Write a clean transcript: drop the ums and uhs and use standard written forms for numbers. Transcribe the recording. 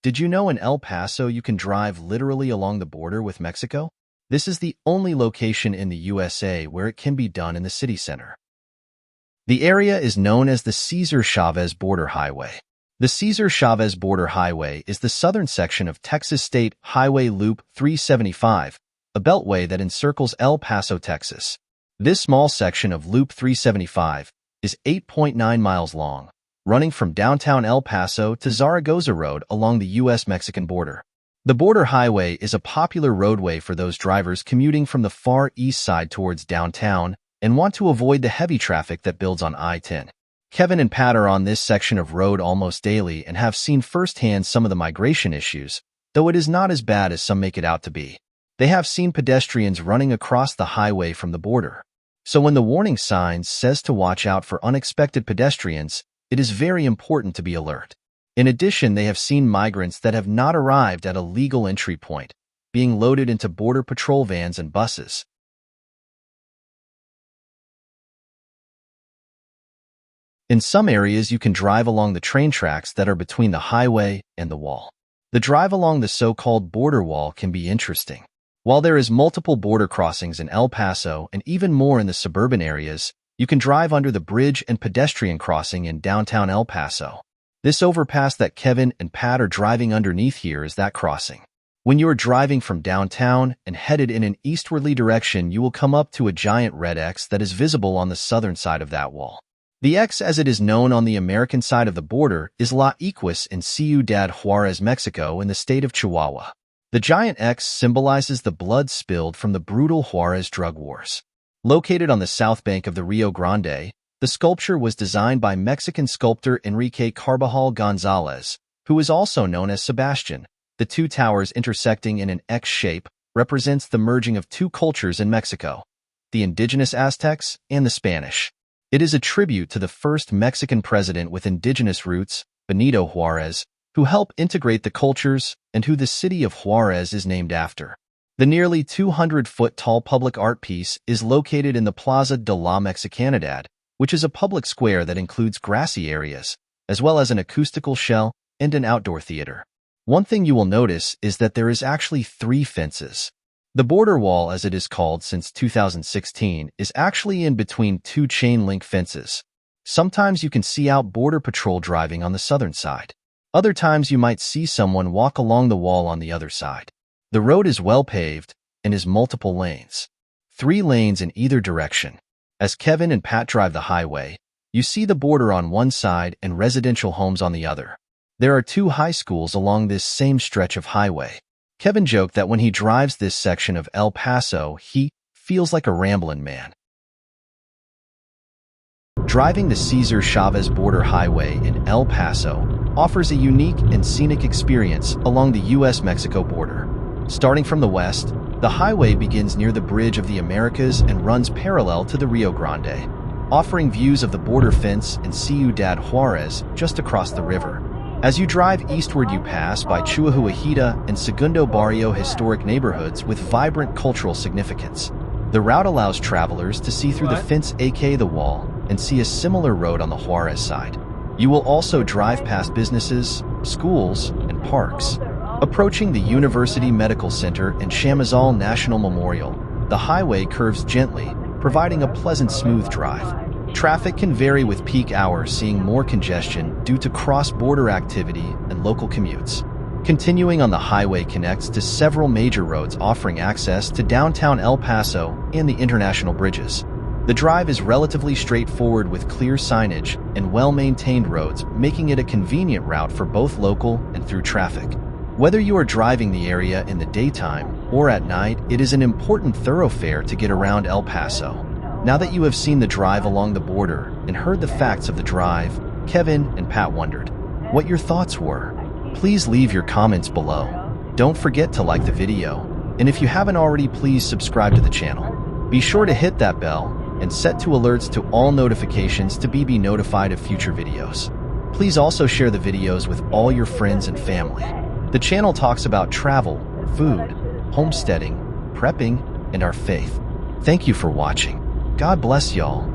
Did you know in El Paso you can drive literally along the border with Mexico? This is the only location in the USA where it can be done in the city center. The area is known as the Cesar Chavez Border Highway. The Cesar Chavez Border Highway is the southern section of Texas State Highway Loop 375, a beltway that encircles El Paso, Texas. This small section of Loop 375 is 8.9 miles long, running from downtown El Paso to Zaragoza Road along the U.S.-Mexican border. The border highway is a popular roadway for those drivers commuting from the far east side towards downtown and want to avoid the heavy traffic that builds on I-10. Kevin and Pat are on this section of road almost daily and have seen firsthand some of the migration issues, though it is not as bad as some make it out to be. They have seen pedestrians running across the highway from the border. So when the warning sign says to watch out for unexpected pedestrians, it is very important to be alert. In addition, they have seen migrants that have not arrived at a legal entry point, being loaded into Border Patrol vans and buses. In some areas, you can drive along the train tracks that are between the highway and the wall. The drive along the so-called border wall can be interesting. While there is multiple border crossings in El Paso and even more in the suburban areas, you can drive under the bridge and pedestrian crossing in downtown El Paso. This overpass that Kevin and Pat are driving underneath here is that crossing. When you are driving from downtown and headed in an eastwardly direction, you will come up to a giant red X that is visible on the southern side of that wall. The X, as it is known on the American side of the border, is La Equis in Ciudad Juarez, Mexico, in the state of Chihuahua. The giant X symbolizes the blood spilled from the brutal Juarez drug wars. Located on the south bank of the Rio Grande, the sculpture was designed by Mexican sculptor Enrique Carbajal Gonzalez, who is also known as Sebastian. The two towers intersecting in an X shape represents the merging of two cultures in Mexico, the indigenous Aztecs and the Spanish. It is a tribute to the first Mexican president with indigenous roots, Benito Juarez, who helped integrate the cultures and who the city of Juarez is named after. The nearly 200-foot-tall public art piece is located in the Plaza de la Mexicanidad, which is a public square that includes grassy areas, as well as an acoustical shell and an outdoor theater. One thing you will notice is that there is actually 3 fences. The border wall, as it is called since 2016, is actually in between 2 chain-link fences. Sometimes you can see out Border Patrol driving on the southern side. Other times you might see someone walk along the wall on the other side. The road is well paved and is multiple lanes. 3 lanes in either direction. As Kevin and Pat drive the highway, you see the border on one side and residential homes on the other. There are 2 high schools along this same stretch of highway. Kevin joked that when he drives this section of El Paso, he feels like a rambling man. Driving the Cesar Chavez Border Highway in El Paso offers a unique and scenic experience along the U.S.-Mexico border. Starting from the west, the highway begins near the Bridge of the Americas and runs parallel to the Rio Grande, offering views of the border fence in Ciudad Juarez just across the river. As you drive eastward, you pass by Chihuahuita and Segundo Barrio historic neighborhoods with vibrant cultural significance. The route allows travelers to see through the fence, aka the wall, and see a similar road on the Juarez side. You will also drive past businesses, schools, and parks. Approaching the University Medical Center and Chamizal National Memorial, the highway curves gently, providing a pleasant, smooth drive. Traffic can vary with peak hours seeing more congestion due to cross-border activity and local commutes. Continuing on, the highway connects to several major roads offering access to downtown El Paso and the international bridges. The drive is relatively straightforward with clear signage and well-maintained roads, making it a convenient route for both local and through traffic. Whether you are driving the area in the daytime or at night, it is an important thoroughfare to get around El Paso. Now that you have seen the drive along the border and heard the facts of the drive, Kevin and Pat wondered what your thoughts were. Please leave your comments below. Don't forget to like the video, and if you haven't already, please subscribe to the channel. Be sure to hit that bell and set to alerts to all notifications to be notified of future videos. Please also share the videos with all your friends and family. The channel talks about travel, food, homesteading, prepping, and our faith. Thank you for watching. God bless y'all.